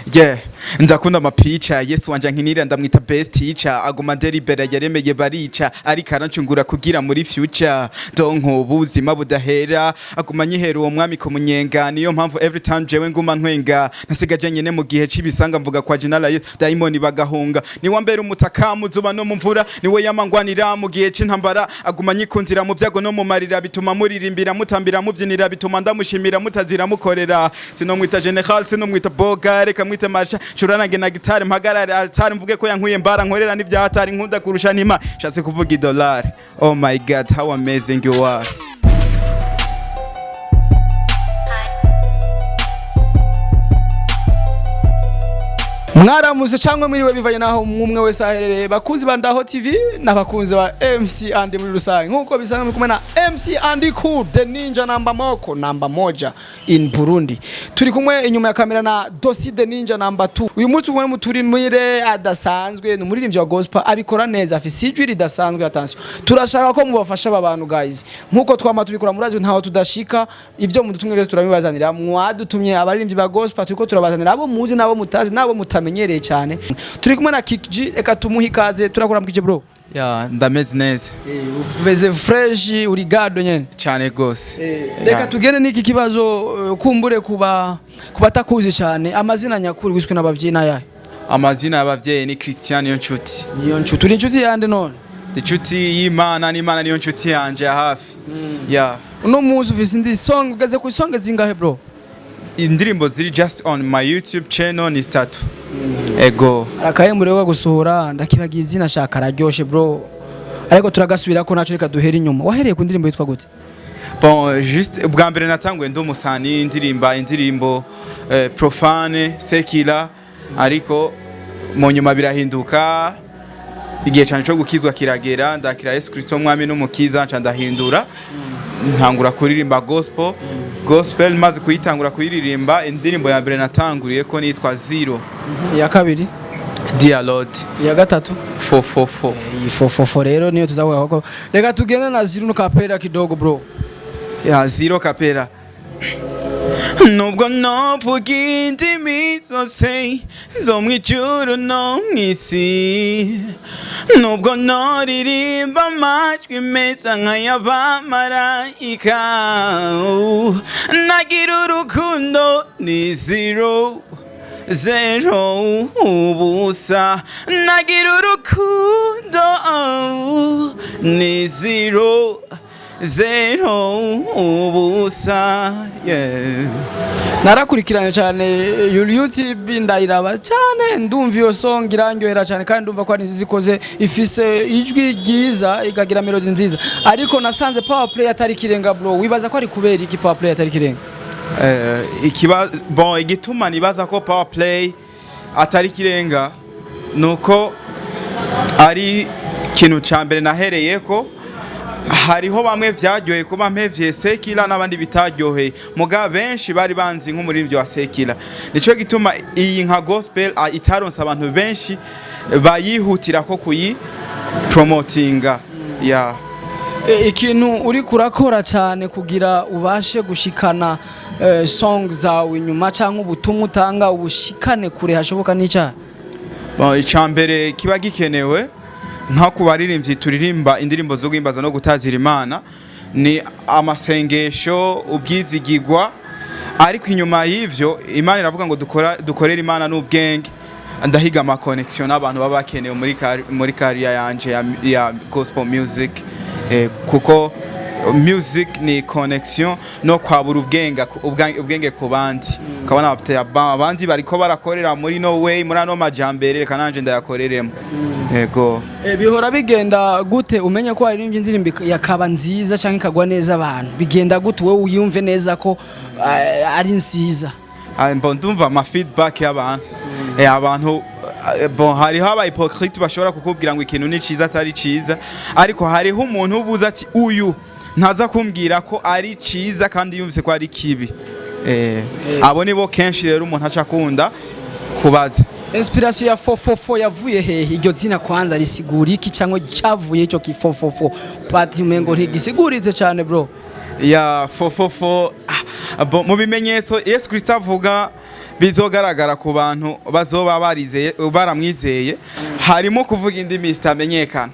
Yeah, ndakunda amapicha Yesu wanje nkinira ndamwita best teacher aguma delibera yaremeye barica ariko arancungura kugira muri future donko ubuzima budahera aguma nyihera uwo mwami ko munyenga niyo mpamvu every time jewe nguma ntwenga nasigaje nyene mu gihe cibisanga mvuga kwa General Diamond bagahunga ni wa mbere umutakamu zuba no mumvura niwe yamangwanira mu gihe c'intambara aguma nyikundira mu byago no mu marira bituma muririmbira mutambira mubyinira bituma ndamushimira mutazira mukorera sinomwita General sinomwita Bogare kamwite Masha churana na gitari mpagarare altari mvuge ko yankuye mbara nkorera n'ibya hatari nkunda kurusha nima shatse kuvuga $. Oh my god, how amazing you are. Mwaramuze cyangwa mwiriwe bivanye naho umwe wese aherereye bakunzi bandaho TV n'abakunzi ba MC Andy muri rusange nkuko bisanzwe kumwe na MC Andy Cool the ninja namba moja in Burundi. Turi kumwe inyuma ya kamera na Dosi the ninja namba 2. Uyu munsi ubona muturi mwire adasanzwe ni umuririmbyi wa gospel abikora neza afise ijwi ridasanzwe. Attention, turashaka ko mubafasha abantu guys nkuko twama tubikora murazi ntaho tudashika ivyo mudutumwe turabibazanira mwadutumye abaririmbyi ba gospel turiko turabazanira abo muzi nabo mutazi nabo mutamenyereye cyane. Turi kumwe na Kiki G eka tumuhikaze turakora mukije bro. Ya ndameze neza. Uveze fresh uri gado nyene cyane gose. Reka tugene niki kibazo kumbure kubatakuzi cyane amazina nyakuri wiswe n'abavyeyi nayahe? Amazina y'abavyeyi ni Christian niyo nshuti. Niyo nshuti uri nshuti yande none? Inshuti y'Imana n'Imana niyo nshuti yanje hafi. Ya. Uno muzi ufise ndi song ugeze ku song zingahe bro? Indirimbo ziri just on my YouTube channel ni statu. Ego. Arakayemure wa gusohora ndakibagiye izina shaka araryoshe bro. Ariko turagasubira ko naco reka duhera inyuma. Wahereye ku ndirimbo yitwa gute? Bon, juste bwa mbere natanguye ndo musani indirimbo profane sekila ariko mu nyuma birahinduka igihe cyane cyo gukizwa kiragera ndakira Yesu Kristo mwami n'umukiza nca ndahindura ntangura kuririmba gospel maze kuyitangura kuyiririmba indirimbo ya mbere natanguriye ko nitwa 0 ya kabiri Dear Lord ya gatatu 444 444 rero niyo tuzavuga ko reka tugende na 0 kapera kidogo bro ya 0 kapera nubwo novuga indimi zose zo mwijuru no mwisi nubwo noririmba amajwi meza nk'ay'abamarayika nagira urukundo ni 0 ubusa nagira urukundo ni 0 ubusa. Yeah. Narakurikiranye cyane YouTube ndayiraba cyane ndumva iyo song irangyohera cyane kandi ndumva ko nizikoze ifise ijwi ryiza ikagira melody nziza ariko nasanze power play atari kirenga bro wibaza ko ari kubera iki power play atari kirenga? Bon igituma nibaza ko power play atari kirenga nuko ari kintu cyambere nahereye ko hariho bamwe vyaryoheye kuba mpevye sekila n'abandi bitaryoheye muga benshi bari banzi nk'umuririmbyi wa sekila nico gituma iyi nka gospel itaronsa abantu benshi bayihutira ko kuyi promotinga ya ikintu uri kurakora cyane kugira ubashe gushikana song zawe inyuma cyangwa ubutumwa utanga ubushikane kure hashoboka n'icyaha. Icambere kiba gikenewe nka kubaririmbyi turirimba indirimbo zo guhimbaza no gutazira Imana ni amasengesho ubwizigirwa ariko inyuma y'ivyo Imana iravuga ngo dukorera Imana n'ubwenge ndahiga ama connection n'abantu baba bakeneye muri career yanje ya gospel music kuko music ni connection no kwabura ubwenge ku bandi ukabona abandi bariko barakorera muri no way muri ano majambere reka nanje ndayakoreremo. Yego. Bihora bigenda gute umenye ko hari indirimbo yakaba nziza cyangwa ikagwa neza abantu bigenda gute wowe uyumve neza ko ari nziza? Ndumva ama feedback y'abantu abantu bon hariho aba hypocrite bashobora kukubwira ngo ikintu ni ciza atari ciza ariko hariho umuntu ubuza ati uyu ntaza kumbwira ko ari ciza kandi yumvise ko ari kibi. Abo nibo kenshi rero umuntu aca kunda kubaza. Inspiration ya 444 yavuye hehe? Iryo zina kwanza risigura iki cyangwa cyavuye cyo ki 444? Pati mengo ntigisigurize cyane bro. Ya 444 mu bimenyetso Yesu Kristo avuga bizogaragara ku bantu bazoba barizeye baramwizeye harimo kuvuga indimi zitamenyekana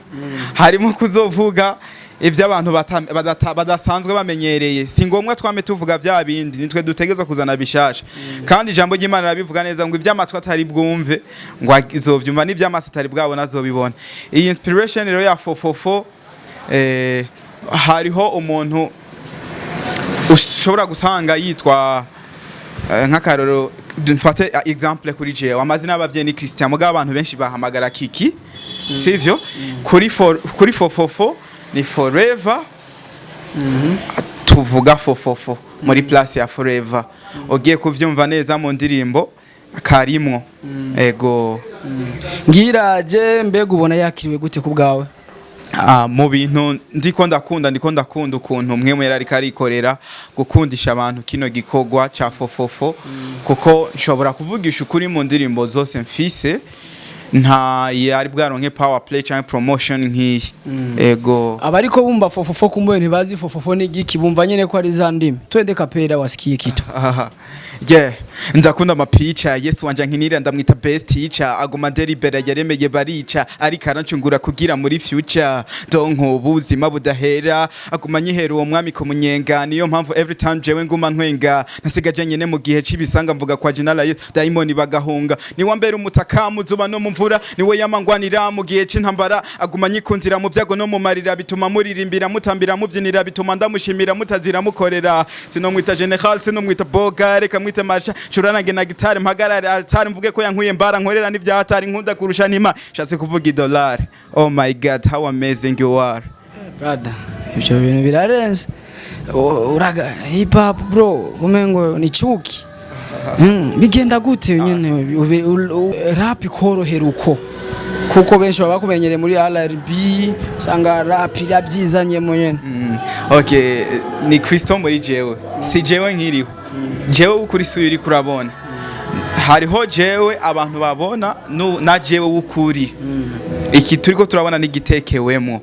harimo kuzovuga ibyo abantu badasanzwe bamenyereye si ngombwa twame tuvuga bya bindi nitwe dutegezwa kuzana bishasha kandi ijambo ry'Imana rabivuga neza ngo iby'amatwi atari bwumve ngo azovyumva n'iby'amaso atari bwabona azobibona iyi inspiration rero ya fofofo hariho umuntu ushobora gusanga yitwa nk'akaroro dufate example kuri jewe amazina y'abavyeyi ni Christian mugabo abantu benshi bahamagara Kiki sivyo kuri fofofo ni forever tuvuga fofofo muri place ya forever ugiye kuvyumva neza mu ndirimbo karimwo ego ngiraje mbega ubona yakiriwe gute ku bwawe mu bintu ndiko ndakunda ukuntu mwe mwera ariko arikorera gukundisha abantu kino gikogwa ca fofofo kuko nshobora kuvugisha ukuri mu ndirimbo zose mfise nta yari bwaronke power play cyangwa promotion nk'iyi ego abariko bumva fofofo kumbe ntibazi fofofo ni giki bumva nyene ko ari za ndimi twende kapera wasikiye kitu yeah ndakunda amapicha Yesu wanje nkinira ndamwita best teacher agoma delibera yaremeye barica ariko arancungura kugira muri future donko ubuzima budahera aguma nyihera uwo mwami ko munyenga niyo mpamvu every time jewe nguma ntwenga nasigaje nyene mu gihe cibisanga mvuga kwa general daimoni bagahunga ni wambere umutakamu zuba no mumvura niwe yamangwanira mu gihe c'intambara aguma nyikundira mu byago no mu marira bituma muririmbira mutambira mubyinira bituma ndamushimira mutazira mukorera sino mwita general sino mwita bogare kamwite masha curanage na gitari mpagarare altari mvuge ko yankuye mbara nkorera n'ivya hatari nkunda kurusha nima shatse kuvuga $. Oh my god how amazing you are brother ibyo bintu birarenze uraga hip hop bro umengo ni chuki bigenda gute nyene rap ikorohera uko kuko benshi baba kumenyere muri RRB sanga rap irabyizanye mu nyene okay ni Kristo muri jewe si jewe nkiriho jewe ukuri suyo uri kurabona hariho jewe abantu babona na jewe ukuri iki turiko turabona nigitekewemo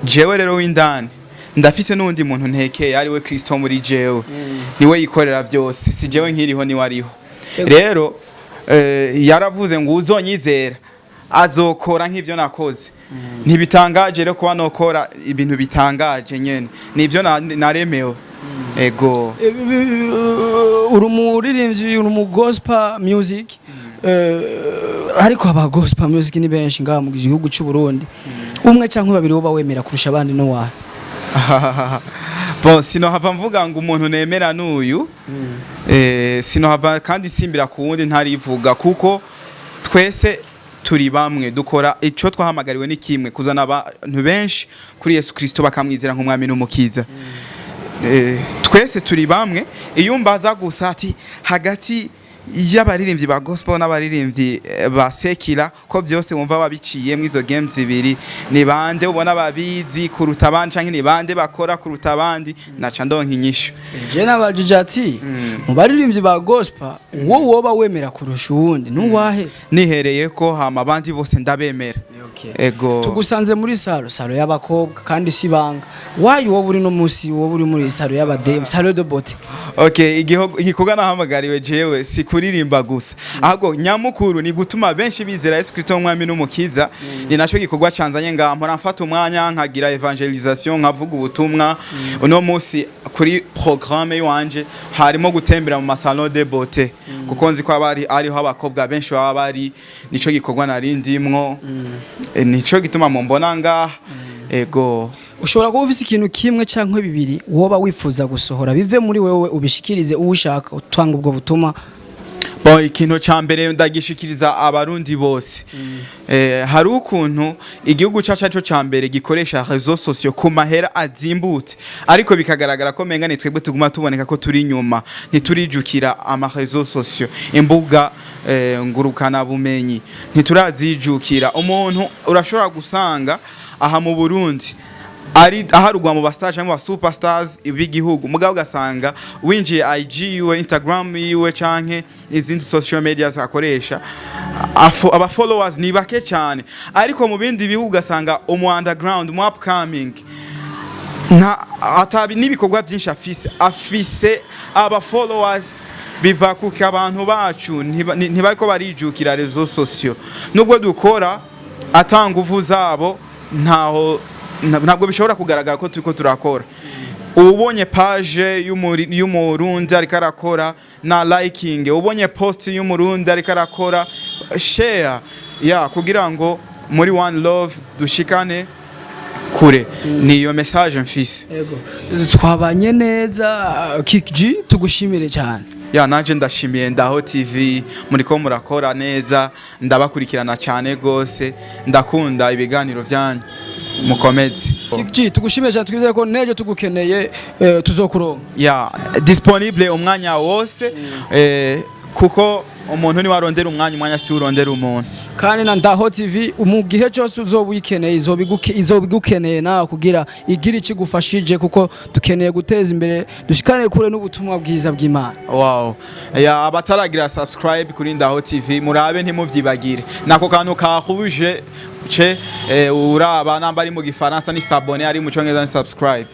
jewe rero windani ndafise nundi muntu ntekeye ari we Kristo muri jewe niwe yikorera byose si jewe nkiriho ni wariho rero yaravuze ngo uzonyizera azokora nk'ivyo nakoze ntibitangaje rero kuba nokora ibintu bitangaje nyene nivyo naremewe ego urumuririmbyi urumu gospel music ariko aba gospel music ni benshi ngaha mu gihugu cy'u Burundi umwe cyangwa babiri woba wemera kurusha abandi no wa bon sino hava mvuga ngo umuntu nemera n'uyu sino hava kandi simbira ku wundi ntarivuga kuko twese turi bamwe dukora ico twahamagariwe ni kimwe kuzana abantu benshi kuri Yesu Kristo bakamwizera nk'umwami n'umukiza twese turi bamwe iyo mbaza gusa ati hagati y'abaririmbyi ba gospel n'abaririmbyi ba sekira ko byose wumva babiciye mu izo games ibiri ni bande ubona babizi kuruta abandi canke ni bande bakora kuruta abandi naca ndonka inyishu je nabajije ati mu baririmbyi ba gospel wowe woba wemera kurusha uwundi nuwahe nihereye ko hama abandi bose ndabemera ego tugusanze muri salo y'abakobwa kandi sibanga wayi wowe uri no musi wowe uri muri salo y'abadem salo de beauté okay igikorwa nahamagariwe jewe si kuririmba gusa ahubwo nyamukuru ni gutuma benshi bizera Yesu Kristo umwami n'umukiza ni naco gikorwa canzanye ngaha mpora mfata umwanya nkagira evangelisation nkavuga ubutumwa uno musi kuri programme yanje harimo gutembera mu masalo de beauté kuko nzi ko abari ariho abakobwa benshi baba bari nico gikorwa narindimwo nico gituma mu mbona ngaha ego ushobora kuba ufise ikintu kimwe canke bibiri woba wifuza gusohora bive muri wewe ubishikirize uwushaka utwanga ubwo butuma bon ikintu ca mbere ndagishikiriza abarundi bose hari ukuntu igihugu cacu cyo ca mbere gikoresha réseaux sociaux ku mahera azimbutse ariko bikagaragara ko menga ni twebwe tuguma tuboneka ko turi nyuma ntiturijukira ama réseaux sociaux imbuga ngurukana bumenyi ntiturazijukira umuntu urashobora gusanga aha mu Burundi ari aharugwa mu bastar cyangwa superstars b'igihugu mugabo gasanga winjiye IG iwe Instagram iwe canke izindi social media akoresha aba followers ni bake cyane ariko mu bindi bihugu gasanga umu underground mu upcoming nta atabi nibikorwa byinshi afise aba followers biva kuko abantu bacu ntibariko barijukira rezo sosio nubwo dukora atanga uvu zabo ntabwo bishobora kugaragara ko turiko turakora. Ubonye page y'umurundi ariko arakora na liking, ubonye post y'umurundi ariko arakora share kugira ngo muri One Love dushikane kure. Niyo message mfise. Yego twabanye neza Kiki G, tugushimire cyane. Nanje ndashimiye Ndaho TV, muriko murakora neza, ndabakurikirana cyane gose, ndakunda ibiganiro byanyu, mukomeze. Kiki G tugushimire cyane, twizeye ko nejo tugukeneye tuzokuronka. Disponible umwanya wose kuko umuntu ni warondera umwanya si urondera umuntu. Kandi na Ndaho TV umugihe cyose uzobikeneye izobigukeneye nawe kugira igira ikigufashije, kuko dukeneye guteza imbere dushikane kure n'ubutumwa bwiza bw'Imana. Abataragira subscribe kuri Ndaho TV murabe ntimuvyibagire, nako kantu kahuje uraba namba ari mu gifaransa ni s'abonner, ari mu cyongereza ni subscribe.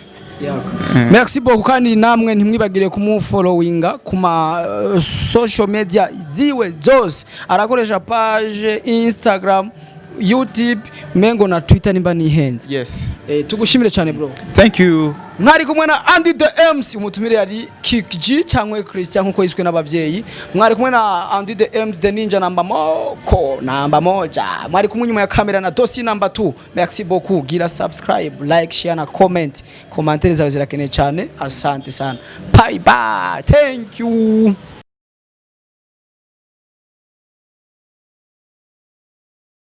Merci beaucoup, kandi namwe ntimwibagire kumufollowinga kuma social media ziwe zose, arakoresha page Instagram, YouTube, mengo na Twitter nimba nihenze. Yes. Tugushimire cyane bro. Thank you. Mwari kumwe na Andy the MC, umutumire yari Kiki G cyangwa Christian nkuko yiswe n'abavyeyi. Mwari kumwe na Andy the MC, the ninja namba moja. Mwari kumwe nyuma ya kamera na Dosi namba 2. Merci beaucoup. Gira subscribe, like, share na comment. Commentaires zawe zirakene cyane. Asante sana. Bye bye. Thank you.